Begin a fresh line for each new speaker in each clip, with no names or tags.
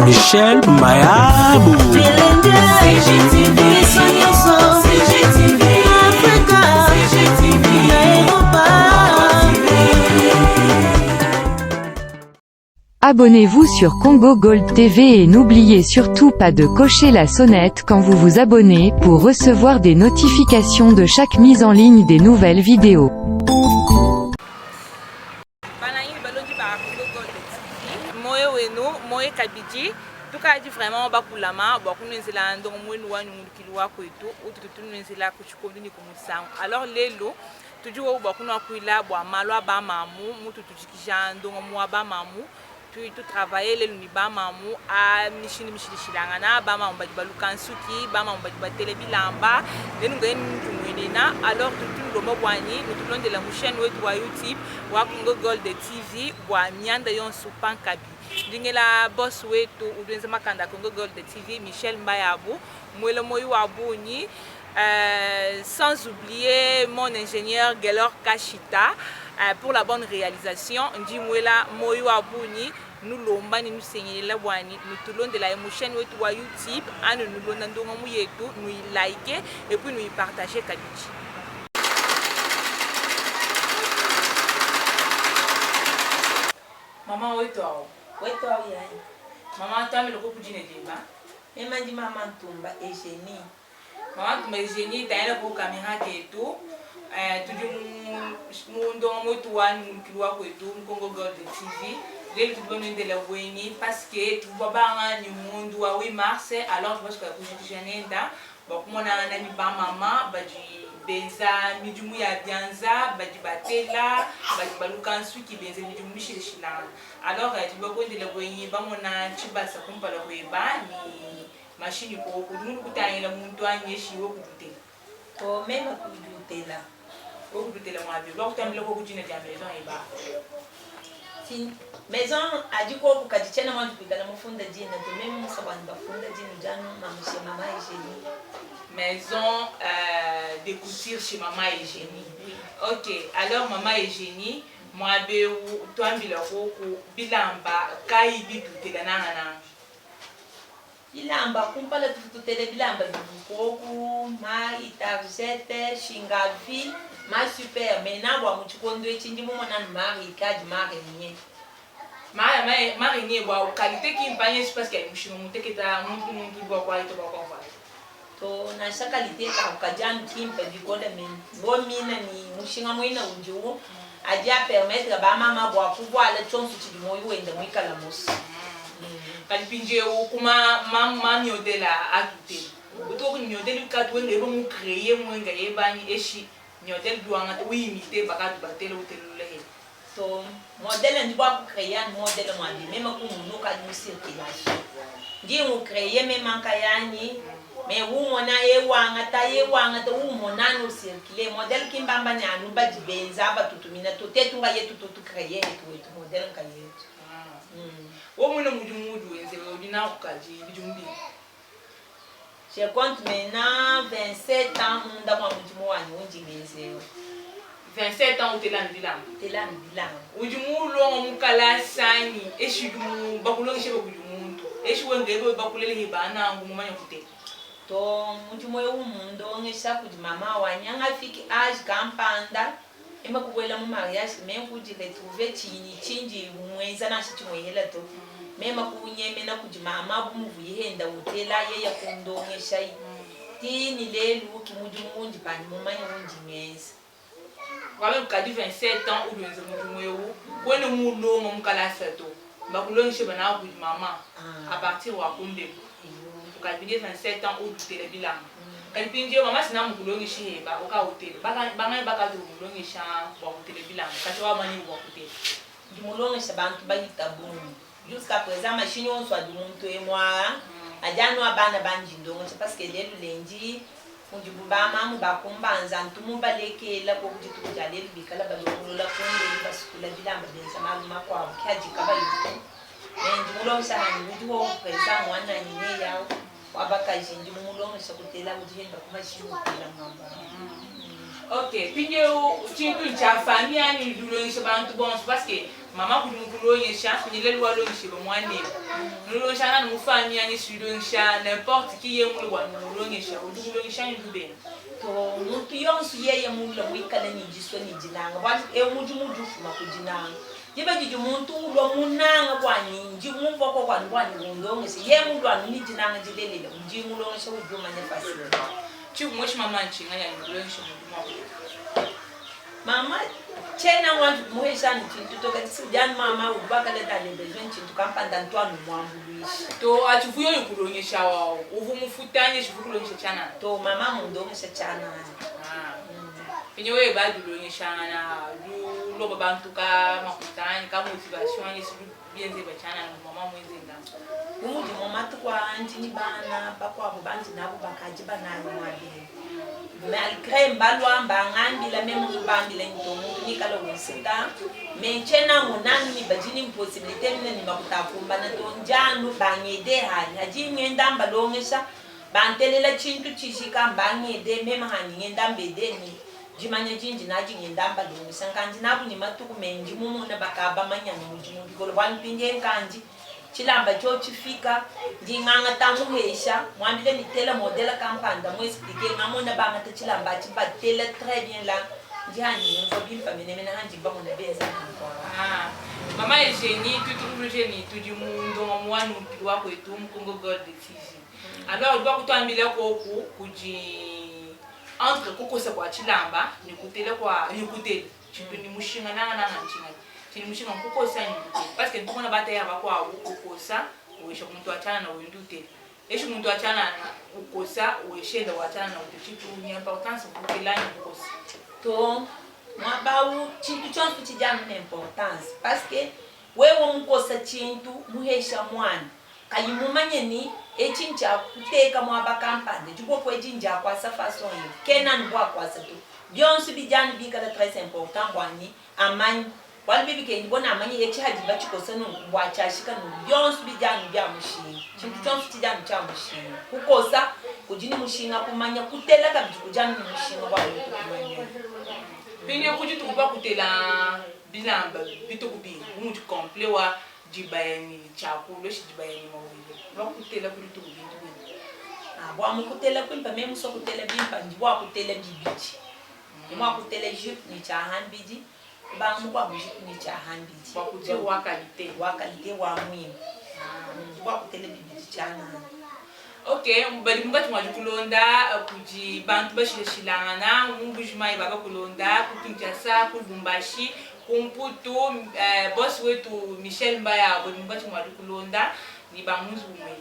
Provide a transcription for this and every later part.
Michel Mayabou.
CGTV, CGTV, Africa, CGTV, Europa.
Abonnez-vous sur Congo Gold TV et n'oubliez surtout pas de cocher la sonnette quand vous vous abonnez pour recevoir des notifications de chaque mise en ligne des nouvelles vidéos.
Tukaji vraiment bakulama bakunenzela ndongo mwenu wanyu mulukili wako etu ututunenzela kuchikondi ni kumusango alors lelo tujuwa bakuna kuila bwa malwa ba mamu mutu tujikija ndongo mwa ba mamu tu travailler lelo ni ba mamu a mishini shilanga na ba mamu balukansuki ba mamu batelebilamba lenu ngeni tumwenena alors tutundo bwani nutulondela mu chaîne wetu wa YouTube wa Congo Gold TV bwa mianda yonsu pankabi Dingela boss wetu udenza makanda Congo Gold TV Michel Mayabou mwele moyo wabuni sans oublier mon ingénieur Gelor Kashita pour la bonne réalisation ndi mwela moyo wabuni nous lomba ni nous senyelela bwani nous tulonde de la chaîne wetu wa YouTube anu nous londa ndongo mu yetu nous liker et puis nous partager kabichi. Maman wetu
Wetu au yai.
Maman tu as mis le coco dîner déjà.
Et m'a dit maman tomba et génie.
Maman tomba et génie t'as le coco caméra qui est tout. Tu dis mon don moi toi nous qui doit quoi tout Congo Gold TV. Les tout bon de la voyini parce que tu vois pas ni monde ou 8 mars alors je pense que je suis là. Bon comme on a un ami ba maman ba du benza mijumu ya bianza ba du batela ba du balukansu ki benza mijumu shilishila. Alors tu vas prendre le voyini ba mona chibasa kumpa la weba ni machine ko kudunu kutanyela muntu anyeshi wo kudute.
To même kudute là.
Wo kudute la mwa bi. Lo kutamile ko kujina ya maison eba.
Si maison a dit ko kadichana mwa tupigana mufunda jina to même musabani bafunda jina jana mamushe mama Eugénie.
Maison de couture chez maman Eugénie. Ok, alors maman Eugénie moi be toi mbila ko bilamba kai bitu tegana na
bilamba kumpala tututele bilamba bukoku ma itarjete shingavi ma super mena bwa muchikondo echinji mumona mari kaji mari nye
mari nye bwa qualité ki mpanye parce que mushimo muteketa muntu bwa kwa ito bwa kwa
to na sa qualité ka kajan kimpa bikoda men bo mina ni mushinga mwina unju adia permettre ba mama bwa pouvoir le chonsu ti moyo wenda mwikala mos
kalipinje kuma mama nyodela atute utoko nyodela katwe ngebo mu créer mwenga yebani eshi nyodela duanga wi imiter bakatu batela utelule he
so modèle ndi bwa créer modèle mwandi même ko munu ka du circulation ndi mu créer même ankayani mais où mona ewanga ta où mona no circuler modèle kimbamba ni anu ba dibenza ba tutumina to tetunga yetu to créer to modèle kayetu
wo muna mujumudu enze odina ukaji bijumbi
je compte maintenant 27 ans munda kwa mujumu wanyu unjimeze
27 ans utelani bilam ujumu longo mukala sani eshidumu bakulongi shebe kujumuntu eshiwengebe bakulele hibana ngumanya kute
to mujumu y'umundo ngesha kuji mama wanyanga fiki age kampanda ema kuwela mu mariage même kuji retrouver chini chinji mwenza na shichi mwehela to mema kunyeme na kuji mama bumuvuye henda utela ye ya kundongesha tini lelu kimujumu njipani mumanya unjimeza
wabe kadi 27 ans ou benzo mujumu yo kwene mulongo mukala sato bakulongi shebe na kuji mama à partir wa kumbe ukabide 27 ans ou tutele bilang kalipinje mama sina mukulongi sheba uka hotel baka tu mulongi sha wa hotel bilang katwa mani wa hotel
du mulongi sha bantu bayita bunu jusqu'à présent machine on soit du muntu et moi ajano abana banji ndongo parce que lelo lenji undi bubama mu bakumbanza ntumu balekela ko kujitu kujaleli bikala balokolola kunde basukula bilamba benza maluma kwa kyaji kabayi ndi mulongi sha hani udiwo présent mwana nyine yao wabakaji ndi mulongi sha kutela ujihenda kumashini kutela ngamba.
Ok, puis chintu cha famille ani dulongi sha bantu bon parce que mama kudumkulonyesha nyileli walonyesha bamwane nolonyesha na mufami yani silonyesha n'importe qui est mulu wanulonyesha udumkulonyesha ndube
to muntu yonsu yeye mulu wikala ni jiswa ni jinanga bwa muju fuma kujinanga jiba jiju muntu lo munanga bwani nji mumva ko bwani ngondongese ye mulu anu ni jinanga jilelele nji mulonyesha uduma nyafasi
chimweshi mama nchinga ya ngolonyesha mudu
mama chena wantu muheshani chintu to kati sujani mama ubakale dale besoin chintu kampanda ntwanu mwambulisha
to achivuyo yukulonyesha wao uvumufutanye chivukulonyesha chana
to mama mundongesha chana
pinye we badu lonyesha na lo babantu ka makutani ka motivation yesu bienze bachana na mama mwenze ndanga
umuji mama tukwa anti ni bana bakwa bubanji nabo bakaji banayo mwabe malgré mbalwa mbangambi la même mbambi la ntomu nikalo wisita menchena monani ni bajini impossibilité ni makutakumba na tonjanu bangede hani haji ngenda mbalongesha bantelela chintu chishika bangede mema hani ngenda mbedeni jimanya jinji naji ngenda mbalongesha kanji nabu ni matuku menji mumu na bakaba manyana mujimu bikolo banpinge kanji chilamba cho chifika ndinganga tamuhesha mwambile ni tela modela kampanda mo expliquer ngamona banga ta chilamba chibatela très bien là ndihani nzo bimpa mena hanji bango na beza
mama Eugénie tu Eugénie tu di mundo mwana mpiwa kwetu mkongo God TV alors doit kutambila ko kuji entre kukosa kwa chilamba ni kutela kwa ni kutela chitu ni mushinga nanga nchinga chini mushinga kukosa ni parce que ndikona bataya bakwa kukosa uisha muntu achana na wendute eshi muntu achana na ukosa uishenda wachana na uchitu ni importance kutela ni kukosa
to mwabawu chintu chonse chijana na importance parce que wewe mukosa chintu muhesha mwana kayimumanye ni echincha kuteka mwaba kampande juko kwa jinja kwa façon yo kena ndwa kwa sato byonse bijani bikala très important bwani amani wali bibi ke ndibona amanye echi haji bachikosa no bwachashika no byonse bijani bya mushinga chintu chonse chijani cha mushinga kukosa kujini mushinga kumanya kutela kabiji kujani mushinga kwa kumanya
pinye kujitu kuba kutela bilamba bitukubi umuti complet wa jibayani chakulo shi jibayani mawile bakutela kulitu bintu
bwa mukutela kwimpa meme so kutela bimpa ndibwa kutela bibiji ndibwa kutela jupe ni cha hanbiji ba mukwa jupe ni cha hanbiji
bakuje wa qualité
wa mwini ndibwa kutela bibiji chana
okay mbali mbati mwajukulonda kuji bantu bashilashilana mubujimai baba kulonda kutunjasa kulumbashi kumputu boss wetu Michel Mbaya bali mbati mwajukulonda ni bamuzu mwe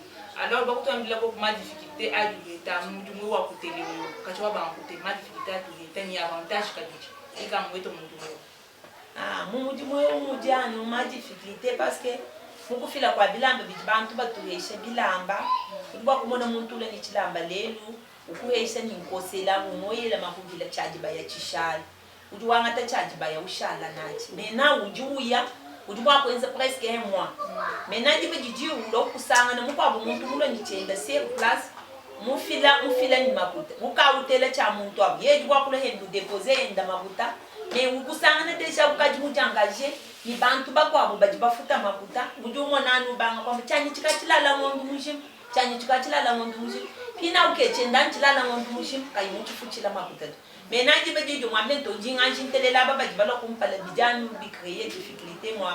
alors bakutambila ko ma difficulté a duleta mujumu wa kutelewo kachwa ba kutele ma difficulté a duleta ni avantage kadiji ika mweto mujumu
mujumu umujani ma difficulté parce que mukufila kwa bilamba bibantu batuhesha bilamba ubwa kumona muntu le ni chilamba lelu ukuhesha ni nkosela umoyela makuvila chaji baya chishali ujuwanga ta chaji baya ushala nachi mena ujuya ujubwa kwenza presque un mois mena jibe jiji ulo kusanga na mukwa muntu mulo ni chenda sur place mufila ni makuta ukawutela cha muntu abo yejubwa kula hendu deposer enda makuta me ukusanga na tesha ukaji mujangaje ni bantu bakwabo baji bafuta makuta ujumo nanu banga kwa chanyi chikachilala ngondu mushim chanyi chikachilala ngondu mushim pina ukechenda chilala ngondu mushim kayimuchi fuchila makuta mena jibe jijo mwamle to jinga jintelela baba jibala kumpala bijanu bi créer difficulté moi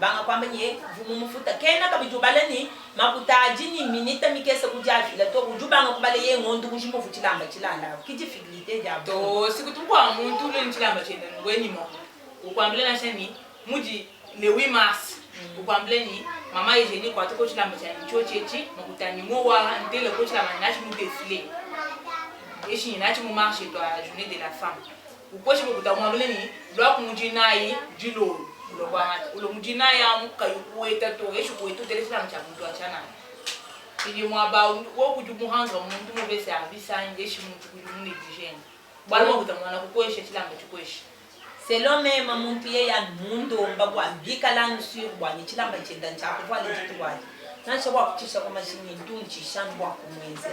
banga kwamba nye vumu mufuta kena kabijo balani makuta jini minita mikesa kujafila to ujubanga kubale ye ngondu mushim fuchilamba chilala ki difficulté jabo
to sikutukwa muntu le nchilamba chenda ngweni mo ukwambile na sheni muji le 8 mars ukwambleni mama Eugénie kwa tuko chilamba cha ncho chechi makutani mowa ndele ko chilamba nachi mu défilé eshi nachi mu marché to a journée de la femme ukoshi mukuta mwambleni lo kumujinai jilo lo kwa ulo mujinai am kayuweta to eshi ko to tele chilamba cha muntu achana ili mwaba wo kujumu hanga muntu mo be service eshi muntu kujumu negligent bwana mukuta mwana kukoesha chilamba chikoesha
selon même muntu ye ya mundo mbagwa bikala sur bwa ni chilamba chenda nchapo kwa lejitu bwa na shobwa kutisha kwa mashini ndunchi shanbwa kumwenze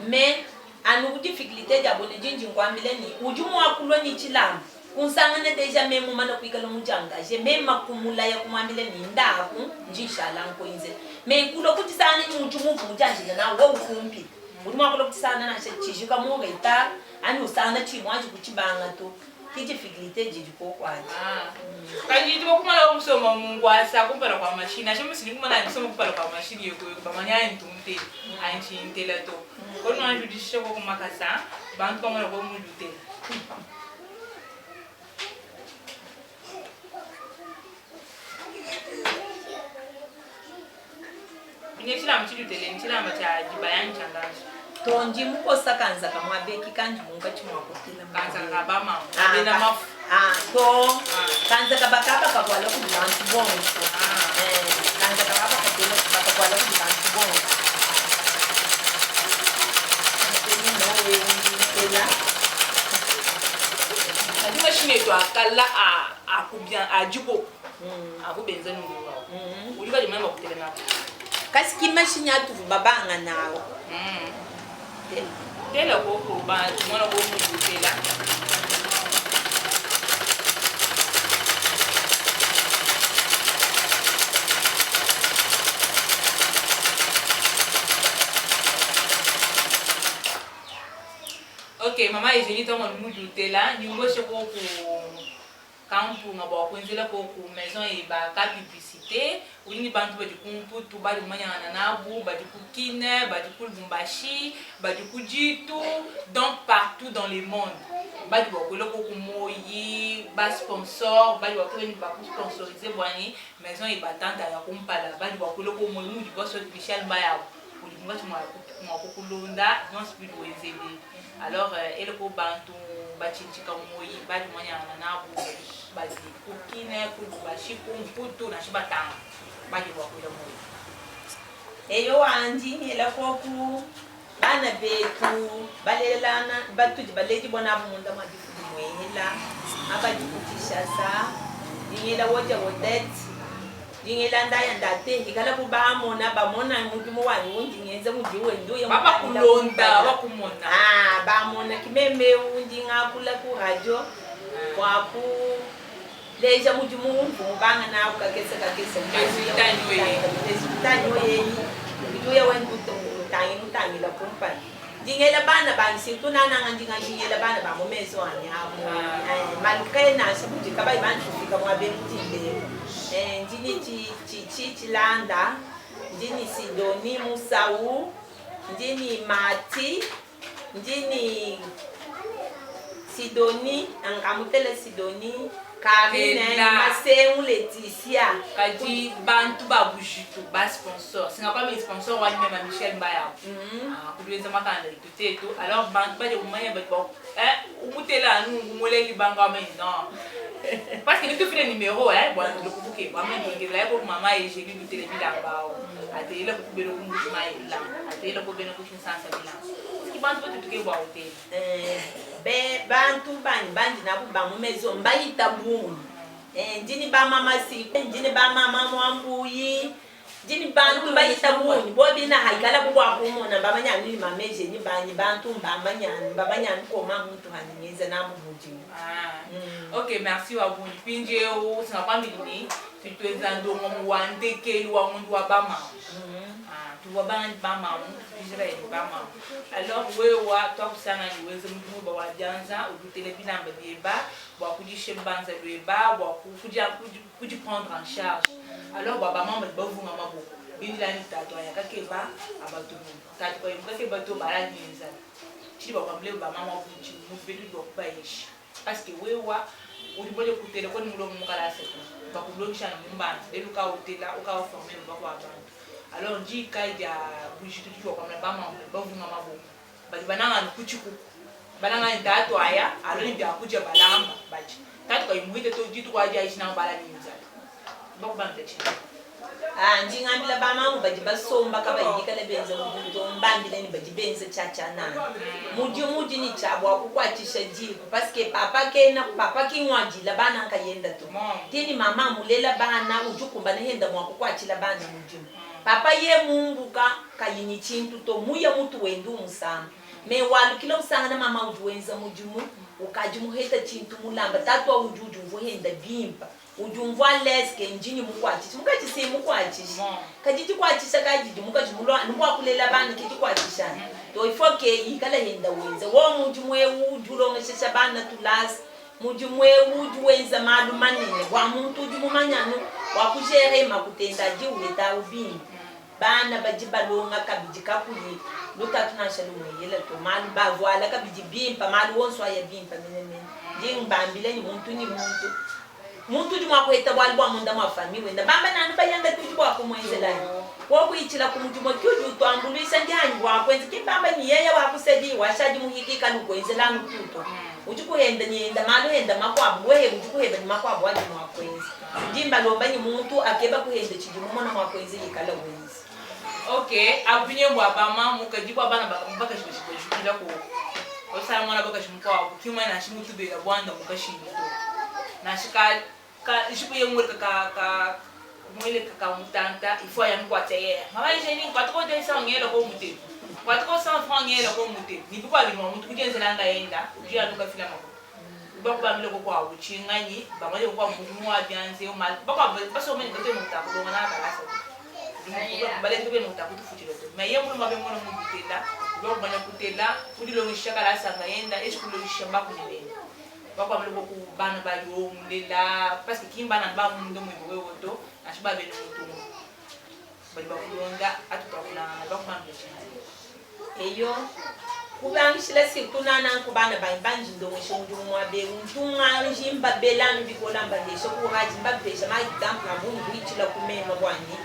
mais anu difficulté ya bone jinji ngwambile ni ujumu wa kuloni chilamba kunsangana deja memu mana kuikala mujanga je mema kumula ya kumwambile ni ndaku njishala nkoinze me kulo kuti sana ni muntu mumvu mujanje na wo ukumpi uri mwakulo kuti sana na chijika moga ita ani usana chimwaji kuchibanga to kijifikilite jijiko kwaje
kanjiti bokumala umusoma mungwasa kumpala kwa machine ashe musini kumala nisoma kumpala kwa machine yeko bamanya intunte anchi intela to kono anjudishe ko kumakasa bantu pamala ko mujute Nechila mchidutele nchila macha jibayani changazo
tonji mukosa kanza kamwabeki kanji munga chimwakotela
kanza kabama abena mafu
to kanza kabakaba kakwala ku bantu bonso kanza kababa katela kakwala ku bantu bonso ni no tela
adi machine to akala akubya ajibo akubenza nungu uliba limamba kutele na
kasi kimashini atuvu babanga nawo
tela ko ba mwana ko mu tela okay mama ejeni to mo mu tela ni ngo se ko campo nga ba kwenzela ko ku maison e ba ka publicité ulingi bantu ba dikumpu tu ba dimanyana nabu ba dikukine ba dikulbumbashi ba dikujitu donc partout dans le monde ba di ba ko ko moyi ba sponsor ba di ba ko ni ba sponsoriser bwani maison e ba tanta ya kumpala ba di ba ko moyi mu di ba so Michel Mbaya ulinga tu mo ko kulunda non speed wenzeli alors ele ko bantu bachinchika moyi bali mwanyana nabo bazi kukine kubashi kumputu na shibatanga bali wakula moyi eyo andi ela koku bana betu balelana batuji baleji bona munda madifu mwehela abaji kutishasa ingela woja wodet ingela ndaya ndate ikala kubamona bamona mudumo wani wonji ngenza mudiwe ndoye baba kulonda bakumona
bamona kimeme undi ngakula ku radio kwaku leja mudumo mvu banga na ukakese tanyo yeni ndoye wendu tanyi la kumpa dingela bana bansi tunana ngandinga dingela bana ba momezo anyamo malgré na sabuji kabai bantu fika mwa bentile ndini chilanda ndini Sidoni Musau ndini Mati ndini Sidoni angamutele Sidoni Karine Maseu Laetitia
kaji bantu ba bujitu ba sponsor singa kwa mi sponsor wa nyema Michel Mbaya kudueza makanda ituteto alors bantu ba de umanya ba umutela anu ngumoleli banga mais non parce que tu fais le numéro bon le kubuke ba mais donc là pour maman et j'ai lu du téléphone là-bas atela ko belo ngushi mai la atela ko beno kushin sansa bila ki bantu ba tuke ba hotel
be bantu bandi na ba momezo mbayi tabuni ndini ba mama si ndini ba mama mwambuyi ndini bantu bayi tabuni bobi na haikala bo akumona babanya ni mameje ni bantu babanya ko ma muntu hanyeza na mubuji
OK merci wa buni pinje o sina kwa milini tutueza ndo mu wandekeli wa mundu wa bama tu wa bama Israel bama alors wewa toi kusanga ni weze mtu ba wajanza udutele bilamba bieba ba kujishe banza bieba ba kuji prendre en charge alors baba mama ba vunga maboko bindila ni tato ya kakeba abatu tato ko yimka bato barangiza chi ba kwamle ba mama kuji mu bedu do ba yishi parce que wewa ulibole kutele ko mulo mukala seko ba kulongisha mbana eluka hotela uka former ba kwa abantu alors nji kaija bujitu tu kwa mama ba vunga maboko bali bananga nkuchiku bananga ndato aya aloni bya kuja balamba baji tato ko yimuite to jitu kwa aja ishina bala ni nzali ba kubanga chi
njingambila bama baji basomba kabayika lebenza mbuto mbambile ni baji benze chacha na muji ni chabwa kukwachisha jiku paske papa kinwajila bana nkayenda tu tini mama mulela bana ujukumba nehenda mwa kukwachila bana muji papa ye munguka kayini chintu to muya mutu wendu musamba me walu kila usanga na mama ujuwenza mujimu ukajimuheta chintu mulamba tatwa ujuju vuhenda bimpa ujumva leske njini mukwachisha mukachise mukwachisha kajiti kwachisha kajiji mukajimulwa nubwa kulela bana kiti kwachisha to ifoke ikala henda wenza wo mujimwe ujulongesha bana tulasi mujimwe ujuwenza malu manene wa muntu ujumumanyano wakujere makutenda jiweta ubini bana bajibalonga kabiji kapuli lutatu na shalume yela to malu bavwala kabiji bimpa malu wonswa ya bimpa menene jingbambile ni muntu jumwa kweta bwalibwa munda mwafami wenda bamba nanu bayanga tujibwa kumwenzela woku ichila kumujimo kyuju twambulisha njani wakwenza kibamba ni yeye wakusedi washaji muhikika nukwenzela nututo ujukuhenda nyenda malu henda makwabu wehe ujukuhenda ni makwabu waji mwakwenza jimba lomba ni muntu akeba kuhenda chijimu mwana mwakwenza yikala wenzi.
Okay, abinye bwa bama mukajibwa bana baka shikila ko osala mwana baka shimkwa kima na shimutu bela bwanda mukashindi na shika ka ishibuye mwele ka mwele ka mutanta ifo ya mkwateye mama jeni kwatko de sa ngelo ko muti kwatko sa franc ngelo ko muti ni bikwa bimo mutu kugenzela nga yenda ujiya nuka fila mako bakwa mile ko kwa uchinganyi bamale ko kwa mumu wa byanze mal bakwa baso mene ko te mutako do ngana ka asa bale tube mutako tufutilo to me yemu mabe mona mutela do bana kutela kudilo ngishaka la sanga yenda esikulo ngishamba kunilenda bakwa mile ko bana ba yo mlela parce que kimba na ba mundo mwe woto ashiba bene mutu bali bakulonga atutakuna bakwa mile
eyo kubangishila sikunana kubana banji ndongo shonju mwabe untunga njimba belanu bikolamba lesho kuhaji mbabesha ma example abungu ichila kumema bwani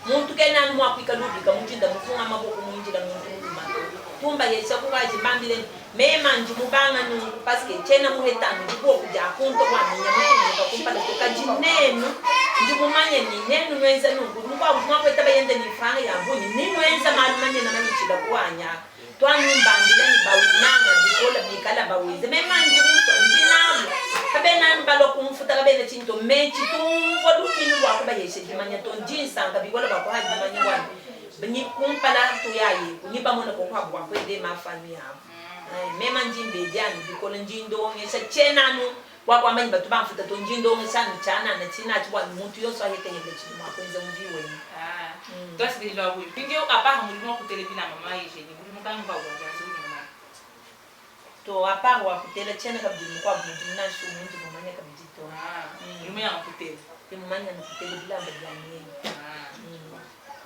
muntu kenani mwakwika lubika mujinda mufunga maboko munjila muntu mato tumba yesha kuhaji mbambile mema njimubanga nungu paske chena muhetano ndipo kuja kunto kwaminya mutu kumpala toka jinenu njimumanye ni nenu nwenza nungu nukwa mwakweta bayende ni franga ya mbuni ni nwenza malumanye na manichila kuhanya twanu mbambile ni bawunanga bikola bikala baweze memanje muto njinamu kabena mbalo kumfuta kabena chinto mechi tumvo lukini wako bayeshe jimanya to jinsanga bikola bako haji manya bwana bni kumpala to yayi ni bamona ko kwa bwa kwende mafami yabo mema njimbe jani bikola njindo ngesa chenanu wako amanyi batu bamfuta to njindo ngesa chana na china chwa muntu yoso aheke yebe chima kwenza mviwe
twasi de lawo pindio apa mulimo ku telebina mama yeshe ni mukamba bwa
to apart wa kutela chena kabidi kwa mtu na shu mtu mumanya kabidi to
yume ya kutela
mumanya na kutela bila mbadani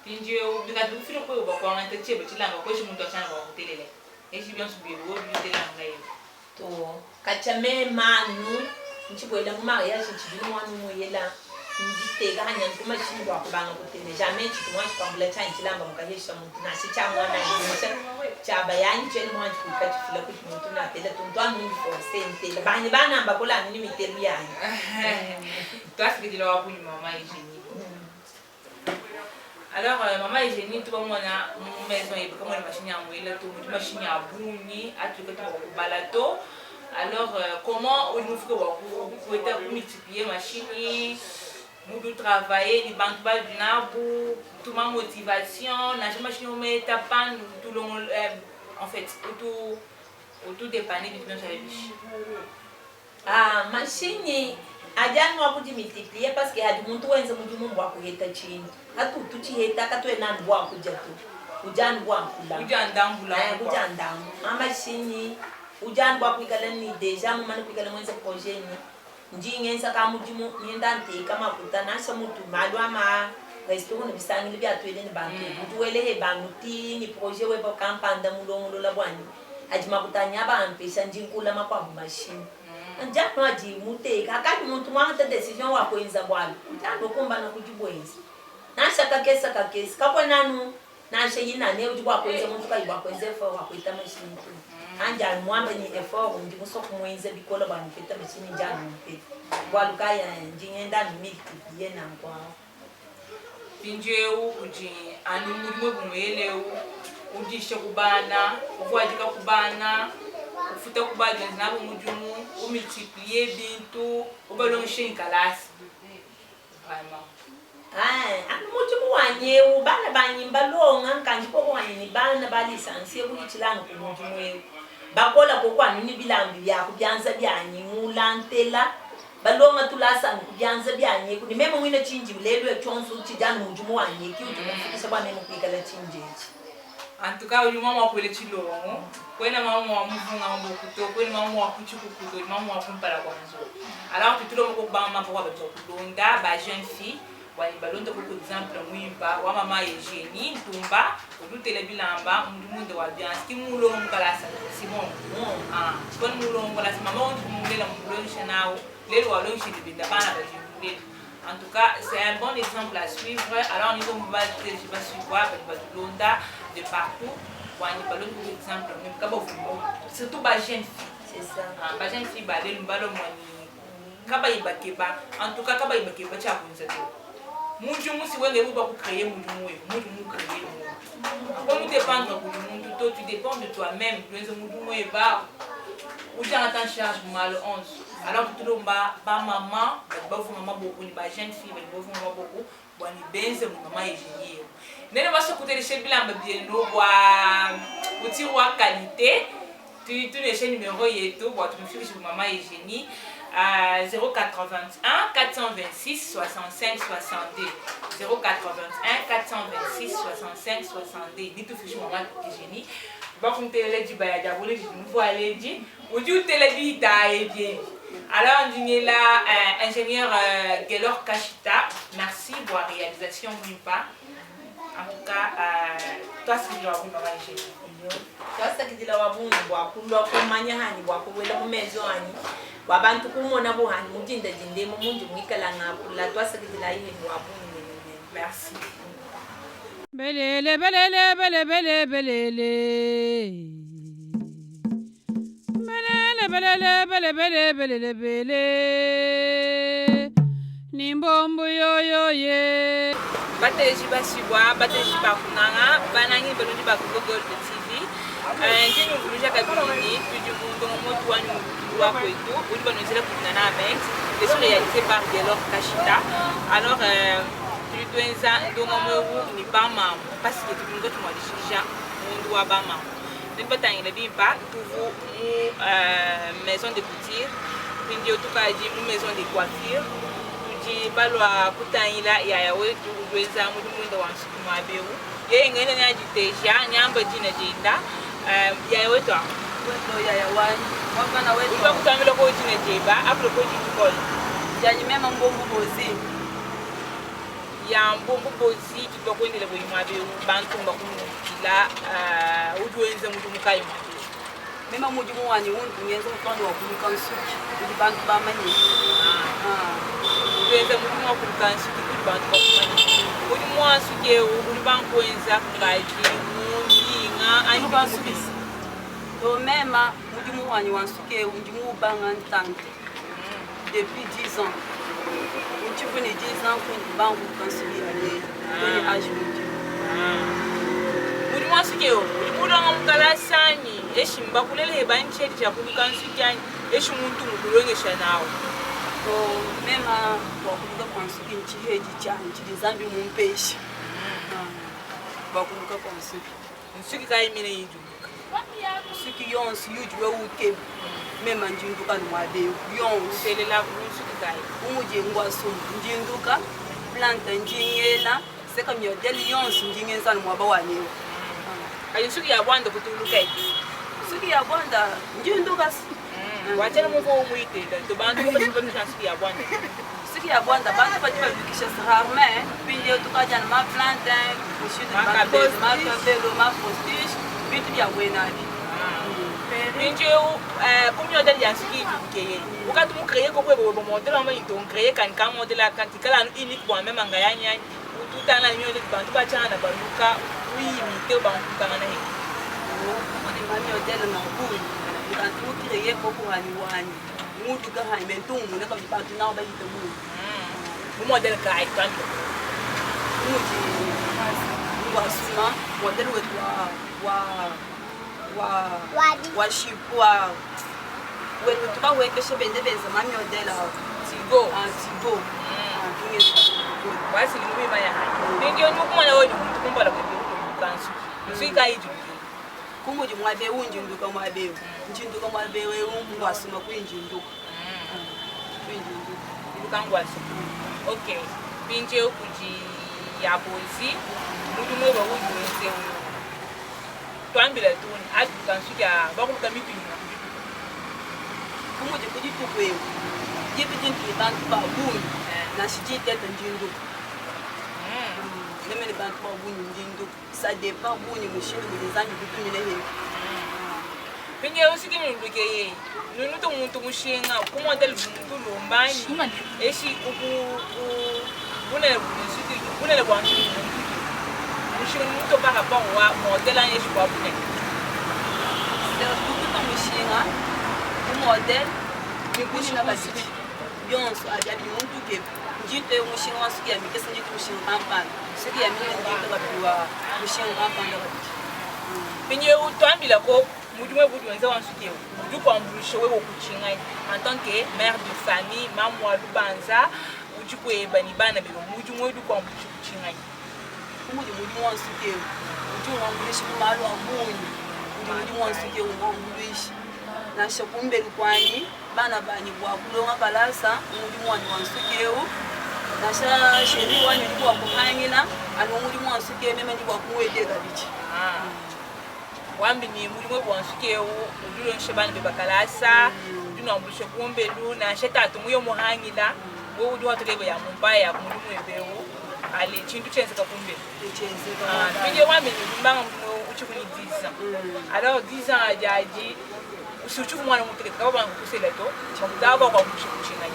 pindio bikatu firo ko ba kwa ngate chebe chilanga ko shi muntu achana ba kutelele eshi bya subi wo bitela ngai
to kachame manu nchiboela mama ya shi chibino wanu moyela njitega hanya kuma shi kwa kubanga kutela jamais chikumwa kwambula cha nchilamba mukahesha muntu na shi cha mwana chaba yanche ni mwanji kukati fila kuti muntu na tela tuntwanu ni for sente banye bana mbakola ni mitelu yanyu
twasibidila wa kunyu mama Eugénie. Alors mama Eugénie tu bamona maison et comme la machine à mouiller tout machine à bouni à tout que tu balato. Alors comment il nous faut pour être multiplier machine nous travailler les banques bas du nabu tout ma motivation la machine on met tapan tout long en fait autour dépanner du dans la biche
machine ajani wa kujimultiplier parce que hadi muntu wenza mujumu mbwa kuheta chini hatu tuchiheta katwe nani bwa kujatu ujani bwa kula ujandambu machine ujani bwa kwikala ni deja mu mani kwikala mwenza projet ni njingenza kama mujumu nienda nteka makuta nasha mutu malu ama restaurant ni bisangili bya twele ni bantu mutuwele he banuti ni projet webo kampanda mulongo la bwani haji makuta nyaba ampesha njinkula makwabu machine njano aji muteka akati muntu mwanga decision wako inza bwalo njano kumba na kujibwenza nasha kakesa kakwa nanu nasha yina ne ujibwa kwenza muntu kayibwa kwenza fo wakwita machine tu anja mwamba ni effort ndimuso kumwenza bikola bani peta machine njano mpeta bwalo kaya njingenda ni milk yena kwa
pinjeu uji anu mudimo bumweleu udisha kubana uvuadika kubana ufuta kubadwa nabo mudimu umultiplier bintu ubalongisha inkalasi vraiment
anu mudimu wanyewu bana banyimba longa nkanjiko kwanye ni bana balisansiye kuyichilanga ku mudimu wewu bakola kokwanu ni bilambi byako byanza byanyimula ntela balonga tulasa ngubyanza byanye kuni memo mwine chinji lelo etonso chijana mudimu wanye ki udimufikisha bwana memo kwikala chinjeji.
En tout cas, mama wakwele chilongo kwena mama wa mvunga mbokuto kwena mama wa kuchikukuto mama wa kumpala kwanzo alors tu tulo moko ba mama kwa bato kulonda ba jeune fille wali balonda ko exemple mwimba wa mama Eugénie Ntumba odutele bilamba mundu wa bien ski mulongo kala sa Simon kon mulongo la mama on mulela mulongo nao lelo walongo chidibinda bana ba jimule. En tout cas, c'est un bon exemple à suivre. Alors, nous allons suivre Londa de partout. Pour exemple, surtout les jeunes filles.
C'est ça.
Les jeunes filles, en tout cas, tu dépends de toi-même. Où j'ai en charge mal 11. Alors tout le monde maman, maman beaucoup, les jeunes filles, maman beaucoup, bon les benze maman ingénieur. Mais on va se coûter les chaînes bien no wa outil wa qualité. Tu les chaînes numéro et tout, bon tu me fiches maman Eugénie à 081 426 65 62 081 426 65 62. Dis tu fiches maman Eugénie. Bon télé du baya voler du nouveau aller dit ou du télé du bien. Alors on est là ingénieur Gelor Kashita, merci pour la réalisation Mimpa. En tout cas toi c'est le bon maman Eugénie.
Toi c'est que tu l'as bon boire pour le commander hani boire pour le maison hani. Wabantu kumona bo hani mudinda dinde mo mundu mwikala nga pour la toi c'est que tu l'as eu boire bon.
Merci.
Belele belele belele belele belele belele belele belele belele belele nimbombo yo yo ye
Bateji basibwa bateji bakunanga banangi belodi bakugol de TV ndinu buluja kabini tuju mundo motu wanu wa kwetu uli banozela kunana avec et sont réalisés par Gelor Kashita. Alors tu dois donc ni pas maman parce que tu dois te modifier mundo wa ba maman. Ne pas t'en aller pas pour maison de couture puis en tout cas une maison de coiffure tu balwa kutanyila ya yawe tu dois mundo wa sukuma beu ye ngene na jiteja nyamba jina jinda ya yawe to
ya yawani wakana wetu
kwa kutamila ko jina jeba apro ko jikol
yani mema mbombo bozi
ya mbombo bozi kitoko ndile bo imabe bantu mbakunu kila udwenze mudu mukayo
mema mujumu wani wundu ngenza mfano wa kumukansuki kuli bantu bamanye
udwenze mudu wa kumukansuki kuli bantu bamanye kuli mwasuke uli bankwenza kukaji mulinga ani basubisi
to mema mujumu wani wansuke mujumu banga ntante depuis 10 ans. Tu peux nous dire ans pour une banque pour construire les âges
muri mwasukeo uri muranga mukalasani eshimba kulele bancheti cha kukansukyani eshimuntu mukulongesha nawo
to mema wakuluka kwansuki nchiheji chanje dizambi mumpeshi wakuluka kwansuki
nsuki kaimine yidu
suki yonsi yujwe uke mema njinduka nwade yonsi
selela kunsuki kai
umuje ngwaso njinduka planta njingela seka myodel yonsi njingenza nwaba wanewo
ayi suki ya bwanda kutuluka
suki ya bwanda njinduka
wachana muvo umuitela to bantu basibamisha suki ya bwanda
suki ya bwanda bantu bajibabikisha rarement puis tukajana ma planta kushida ma kabelo ma postiche bitu bya wenabi Ninjeu combien de gens qui vivent quand tu crées quoi pour modèle on va y créer quand modèle quand tu cala unique pour même engaganya ou tout en la nuit de bantu ba chana ba luka oui imiter ba kanga na hiki on est mami modèle na cool quand tu crées quoi pour ani wani mutu ka ha mentu mu ne ka ba tu na ba yi to mu
modèle kai quand
muji wasuma model wetu wa shipwa wetu tuba wekeshe bende benza mami modela
Tigo.
tigo
Basi ni mimi maya. Ndio ni kumana wewe muntu kumbala kwa kansu. Musika hiji.
kumuji mwabe unji nduka mwabe njinduka mwabe we wasuma kwinji nduka
Kangwasi. Okay. Pinje ukuji ya bozi. Mudu mwe wa wudu nse. Twambila tuni ati kansuka bakuluka mipinga.
kumuji kujitukwe jipi jintu bantu ba buni na shijite njindu nemene bantu ba buni njindu ça dépend buni mushindi mulizanyi kutumile he
Pinje usiki nduke ye. Nunu to muntu mushinga kumodel muntu lombani. Eshi bunele bwantu. Mushinga muntu ba hapa wa model an eshi kwa bune.
kukuta mushinga umodel mikushi na basiti bionso ajabi muntu ke njite mushinga wasuki ya mikesa njite mushinga kampani suki ya mimi njite kapiwa mushinga kampani kabiti
Pinje utambila ko mudumwe budu wenza wansuke mudu kwa mbushe wewe kuchinga en tant que mère de famille mamwa lubanza ujikwe bani bana bebe mudumwe du kwa mbushe kuchinga
kumuji mudu wansuke uju wangulishi kumalo ambuni mudu wansuke wangulishi na shakumbe lukwani bana bani bwa kulonga kalasa mudu wansuke na sha sheri wani kwa kuhangila anu mudu wansuke meme ndi kwa kuwede kabiti
Wambi ni mulimwe bwansuke udulo nshebana bebakalasa uduno ambushe kumbe lu na shetatu muyo muhangila wo udu watulebe ya mumbaya mulimwe bewu ale chintu chenze kakumbe pinje wambi ni mbanga muno uchukuni 10 alors 10 ans ajaji usuchu mwana muteke kaba kusela to makutaba kwa kuchina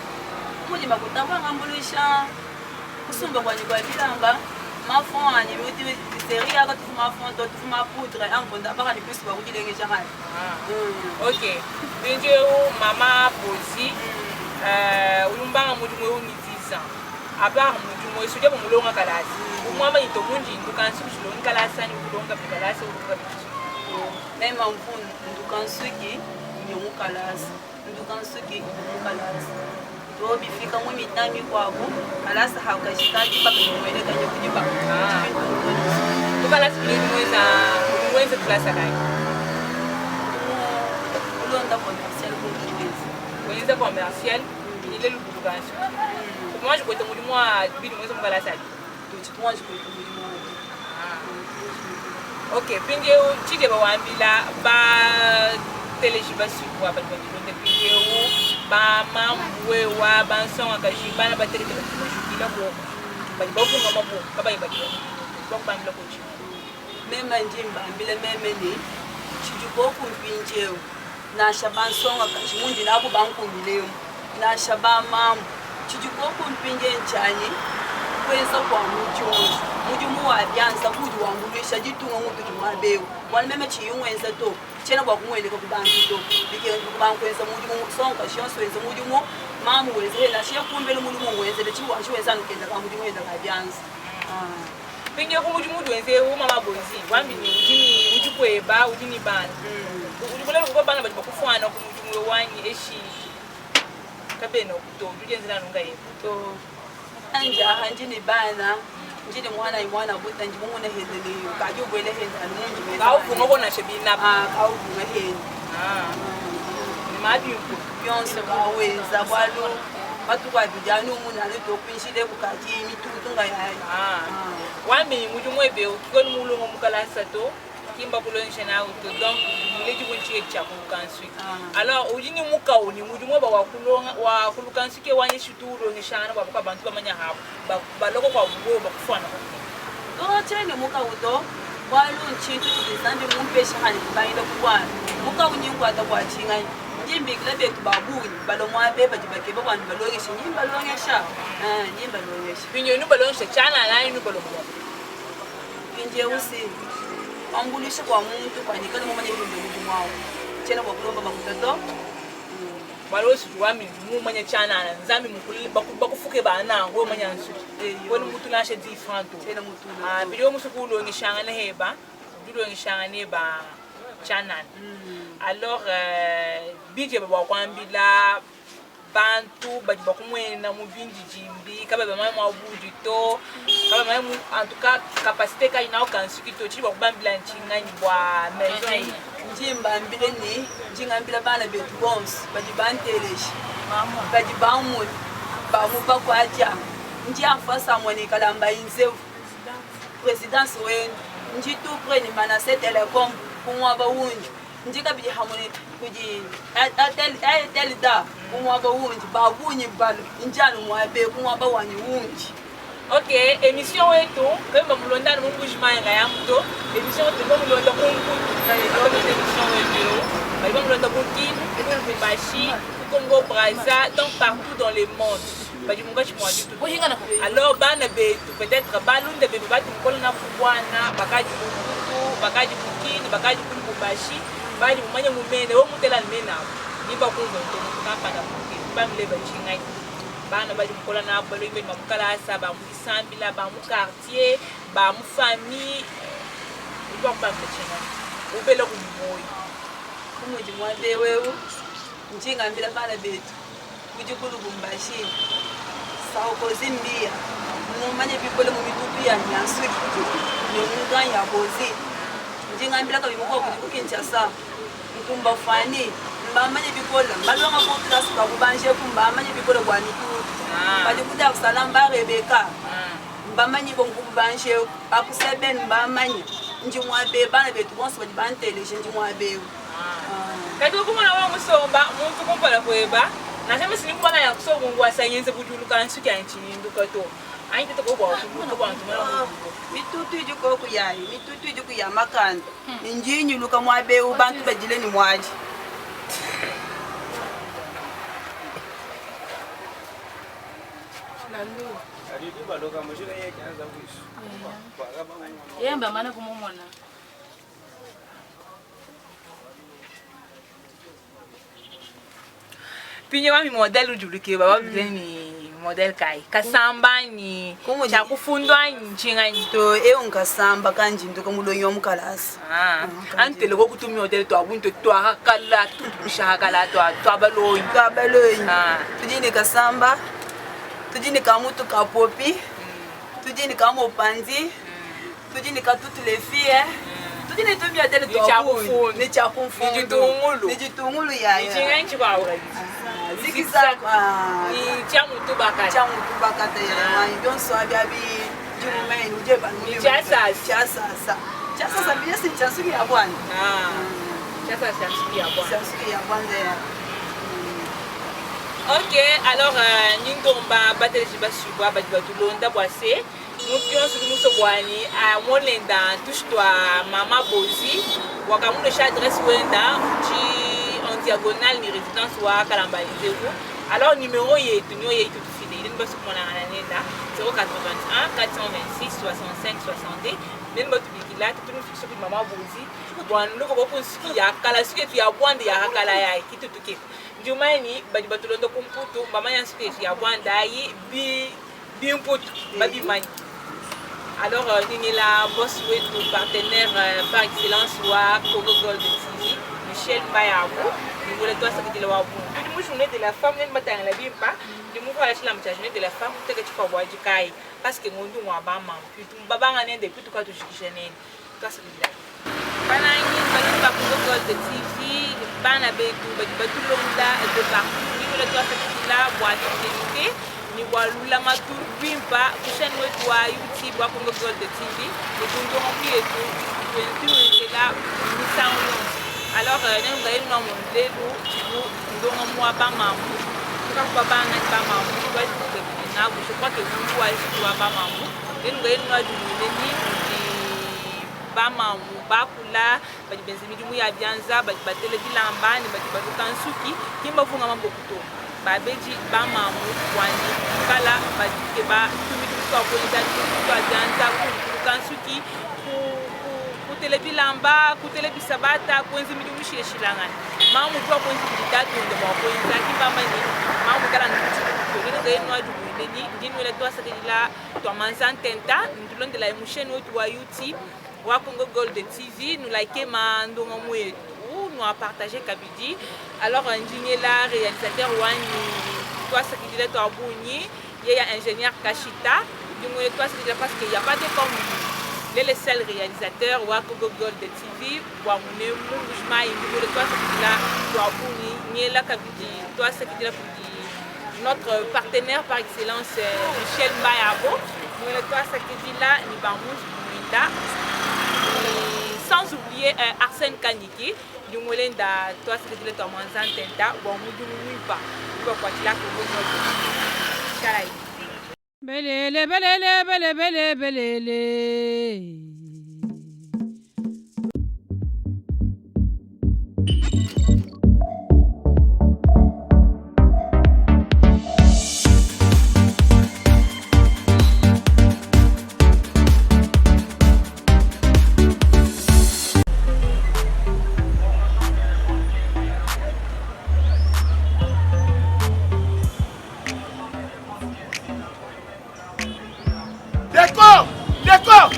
kuje makutaba ngambulisha kusumba kwa nyumba bilanga mafon ani muti série aga tu mafon to tu ma poudre en bonda ba ni plus ba kuti lenge jamal
OK pinje mama pozi umbanga mutu mwe uni 10 ans aba mutu mwe suje mulonga kalasi umwama ito munji ndukansi kulonga kalasa ni kulonga kalasa uruka
Même en fond, nous kansuki nyomu kalasi, nous kansuki nyomu kalasi. To bifika mu mitami kwabo, kalasa hakashikaji paka nyomwele kanye kujiba.
To kalasi ni mwenza klasa kai.
Ulonda commercial pour business.
Mwenza commercial ni le lubu kansu. Moi je kote mulimu wa bidi mwenza mkalasa.
To moi je kote mulimu.
OK, pinje chike ba wambila ba telejiba suwa ba de pinje ba mamwe wa ba songa kashibana ba tere ba shukila ko ba bofu ngoma bo ka ba ibadi ba ba mbila ko chi
mema njimba mbile meme ni chijuko ku pinje na shaban songa kashimundi na ku banku mileo na shabama chijuko ku pinje nchanye kweza kwa mujumu wa byanza kuju wangulisha jitunga mutu kimwabewu wali meme chiyungwenza to chena kwa kumweleka kubantu to bike kubankweza mujumu songa shonsweza mujumu mamu weze na shiya kumbele mujumu weze de chiwa shiweza nukenda ka mujumu wenda ka byanza
pinje ku mujumu wenze wo mama bozi wambi ni ujikweba ujini bana ujikolera ko bana ba kufana ku mujumu wanyi eshi kabeno to ujenza nunga yepo to
anja hanjini bana njini mwana buta nji mungu na hedeli kaji ubwele henda mungu meza
ka ufunga bona shebina
ka ufunga henda
ni madi mpo
byonse baweza bwalo batu kwa bijana umuntu ari to kwinshile kukaji mitutunga yayo
wami mujumwebe ukikoni mulungu mukalasa to kimba kulonyesha na auto donc muleji kunchike chako kansu alors ujini mukauni mujumweba wa kulukansu ke wanye shituro ngishana kwa bantu bamanya habo baloko kwa bugo bakufana
to chene mukauto bwalo nchintu kizambi mumpesha hali kubaida kubwana mukawunyi kwata kwa chinga njimbi klabe tubabuni balomwa beba jibake babana balongesha nyimba longesha nyimba longesha
pinyo nu balongesha chana nani nu balomwa
pinje usi ambulisha kwa muntu kwa nikali mumanye hinde mujumwao chena kwa kulomba makutoto
balo sujwa mi mu manya chana na nzambi mukuli bakufuke bana ngo manya nsu woni mutula she different to video musukulo ngishanga ne heba dulo ngishanga ne ba chana alors bije baba kwambila bantu bakumwena mu vindi jimbi kaba bama mu abudu to kaba bama en tout cas capacité ka ina okansuki to chi bakubambila nchinga ni bwa maison
njimba mbile ni njinga mbila bana betu bons badibanteleshi badibamul bamu bakwaja nji afasa moni kalamba inze présidence wen nji tout près ni manase telecom kumwa ba wunji nji kabiji hamoni kuji atel da kumwa ba wunji ba wunyi balu njalo mwabe kumwa ba wanyi wunji.
Ok, émission wetu kama mulonda na mungujima ya mto émission wetu kama mulonda kungu kama émission wetu kama mulonda kungu kubashi Congo Brazza donc partout dans le monde badi munga chimwadi tout alors bana betu peut-être balunde be batu mkola na kubwana bakaji kukutu bakaji kukini bakaji kubashi badi mumanya mumene wo mutela mena niba kunzo to kapa na kukini bamle bachingai bana badi mkola na balo ibe mamukala sa ba musambila ba mu quartier ba mu famille iba ba mchinga ubela kumoyi
kumuji mwade wewe njinga mbila bana betu kujikulu kumbashi sao kozimbia mumanye bibole mu mitutu ya nyansuri ni munga ya bozi njinga mbila ka bimuko kujikincha sa mkumba fani mbamanye bikola balonga ko class ba kubanje kumbamanye bikola kwa nitu bali kuda kusalamba Rebeka mbamanye bonkubanje akuseben mbamanye njimwabe bana betu bonse bali banteleje njimwabe
kati kumona wa musomba muntu kumpala kweba na sema sini kumana ya kusongwa sayenze bujuluka nsuki anchindo kato ainte to kwa bantu mara
mitutu ijiko kuyayi mitutu ijiko ya makanda ninjinyu luka mwabe ubantu bajile ni mwaji
yemba mana kumumona
pinye wa mi model ujuluke baba bizeni model kai kasamba ni cha kufundwa nchinga
to nkasamba kanji ndoka mulonyo mukalasi
antele ko kutumi model to abunto to akala tushakala to abaloyi
tujini kasamba tujini kamutu kapopi tujini kamo panzi tujini ka toutes les filles tujini tumia tele to abu ni cha kumfundu ni jitungulu ya
nchinga nchikwa
zikisa
ni chamu tubaka
ya wani donso abiabi jumumeni uje banuni chasa bia si chansuki ya bwana
chasa chansuki
ya bwana
ok alors ningomba bateleji basubwa batulonda bwase mupion sur muso bwani a molenda touche toi mama bozi wakamuno cha adresse wenda en diagonale ni résidence wa kalamba zéro alors numéro yetu nyo yetu tufile ile basu mona ananenda 081 426 65 62 nene batubikila tutunu fixe ku mama bozi bwana loko bokunski ya kala suke ya bwanda ya kala ya kitutuke njumani badi batulondo kumputu mbamanya suke ya bwanda yi bi mputu babi mani alors ni la boss wetu partenaire par excellence wa Congo Gold TV Michel Bayabo ni vole toi ça que wa bu tu mu journée de la femme ne matanga la bimpa ni mu fala la journée de la femme teke tu kwa waji kai parce que ngondu wa ba mam puis tu babanga ne depuis tout ka tu jikishene toi ça que bana ni bana Congo Gold TV bana betu batu londa de partout ni vole toi ça que la boîte de ni walula matur bimpa kushani wetu wa YouTube wa Congo Gold TV ni kundu rempli et tout là ni sound alors nous allons nous montrer nous moi pas mamu quand papa n'a pas mamu va je crois que nous va je pas mamu et nous allons nous ni ba mamu ba kula ba benzemi dimu ya bianza ba batele bilamba ni ba kansuki kimba funga mambo kuto ba beji ba mamu kwani kala ba ke ba tumi kwa kwa bianza kansuki kutele bilamba kutele bisabata kwenzi midumishi yeshilangani mamu kwa kwenzi bidatu ndo ba kwenzi akibamba ni mamu kala ntuti kwenye zeno ajumwendeni ndinwele twa sakila twa manzantenta ndulonde la emusheni wetu wa YouTube wa Congo Gold TV nous like ma ndongo mwetu nous a partagé Kabidi alors ingénieur réalisateur wani twa sakila twa bunyi yeye ingénieur Kashita ndimwele twa sakila parce que y a pas de comme les seuls réalisateurs wa Congo Gold TV wa mune mungujma indimwele twa sakila twa bunyi nyela Kabidi twa sakila notre partenaire par excellence Michel Mbayabo nous le twa sakila ni bamouj Mwinda sans oublier Arsène Kaniki du Molenda toi c'est que tu as mangé tenta bon mudu muipa kwa kwa tila ko bono sharai
Belele belele belele belele belele.
D'accord.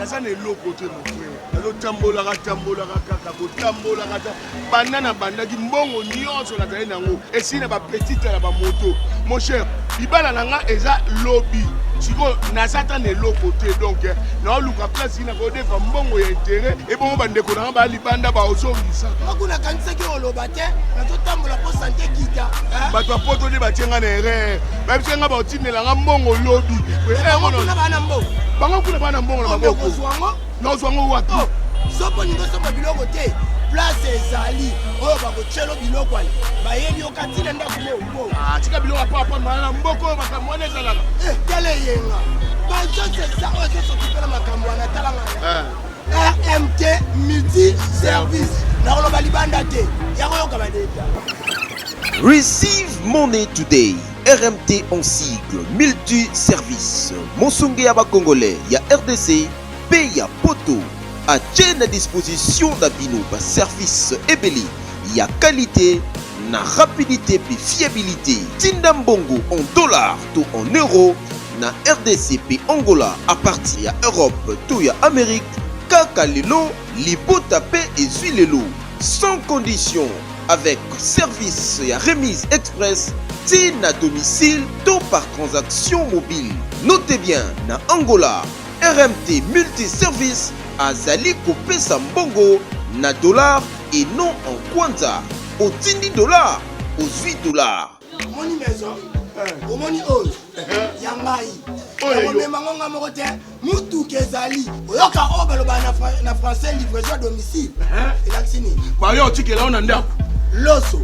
naza na eloko te mon frère nazotambolaka kaka kotambolaka banda na bandaki mbongo nyonso nazali nango esi na bapetite na bamoto mon cher libala na nga eza lobi sikoyo naza ta na eloko te donc naoluka place nakodefa mbongo ya intere ebongo bandeko nanga balibanda baozongisa
makuna kanisaki oloba te nazotambola mpo sante kita
bato ya poto nde batienga na erreur babisenga baotindelanga mbongo lobi
kuna bana mbongo
bango kuna bana mbongo na maboko nozwango wapi
sopo ningosopa biloko te place ezali oyo bakotyelo biloko ali bayebi okatile ndako mo
tika biloko apapa na mboko oyo makambo wana ezalaka
tala eyenga bazosesa oyo ezosokipela makambo wana talanga RMT multi service nakoloba libanda te yakoyoka badeta.
Receive Money Today. RMT en sigle, multi-service. Monsonge Yaba Congolais, ya RDC, Peya Poto. À à disposition d'Abino, service Ebeli. Ya qualité, na rapidité puis fiabilité. Tindambongo en dollars, tout en euros. Na RDC puis Angola, à partir ya Europe, tout ya Amérique. Kaka lelo, libota pe et zuilelo. Sans condition. Avec service et remise express, tin à domicile, tout par transaction mobile. Notez bien, na Angola, RMT multiservice, Azali Kopé Sambongo, na dollar et non en kwanza. Au 10 dollars, aux 8 dollars.
Moni maison, au moni ol, yangai. Omemangonga mokote, mutu kezali. Oyoka obaloba na français livraison à domicile. Elaksini.
Ba yo tikela ona ndako.
Loso,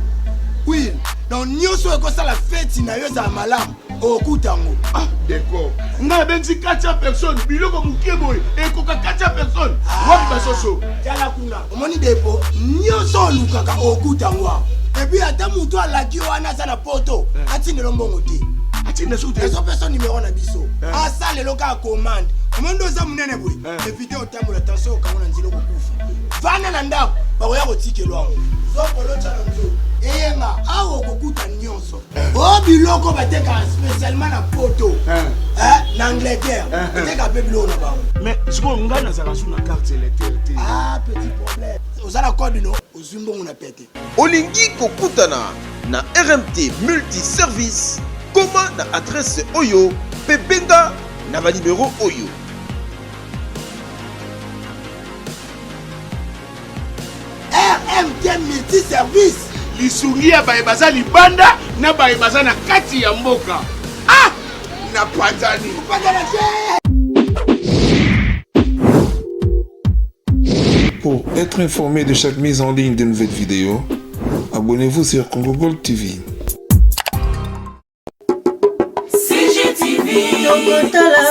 oui, donc nyonso ekosala feti na yo za malamu okutango.
Ah, d'accord. Nga benzi 400 personnes, biloko mukie boy, ekoka 400 personnes. Wapi basoso?
Tala kuna. Omoni depo, nyonso lukaka okutango. Et puis ata mutu alaki wana za na poto, atindelo mbongo te.
Atinde soute.
Ezo personne numéro na biso. Asa lelo ka commande. Omondo za munene boy. Et vidéo tambo la tension okangona nzilo kokufa. Vana na ndako, bakoya kotikelwa. Eyenga awo kokuta nyonso o biloko bateka spécialement na poto na Angleterre bateka pe biloko na bango
mais siko nga nazala sous na carte électeur te
petit problème ozala code no ozumbongo na pete
Olingi kokutana na RMT multiservice koma na adresse oyo pe benga na ba numéro oyo
RMT multi-service.
Lisungia baebaza libanda na baebaza na kati ya mboka. Ah! Na panzani.
Pour être informé de chaque mise en ligne de nouvelles vidéos, abonnez-vous sur Congo Gold TV.
CGTV,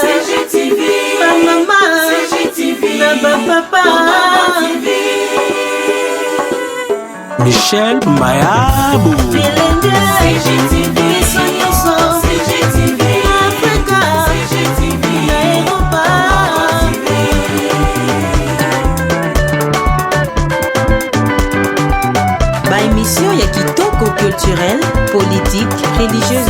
CGTV, maman, CGTV, papa,
Michel Mbayabo.
CGTV, CGTV. émission ya kitoko culturel politique religieuse.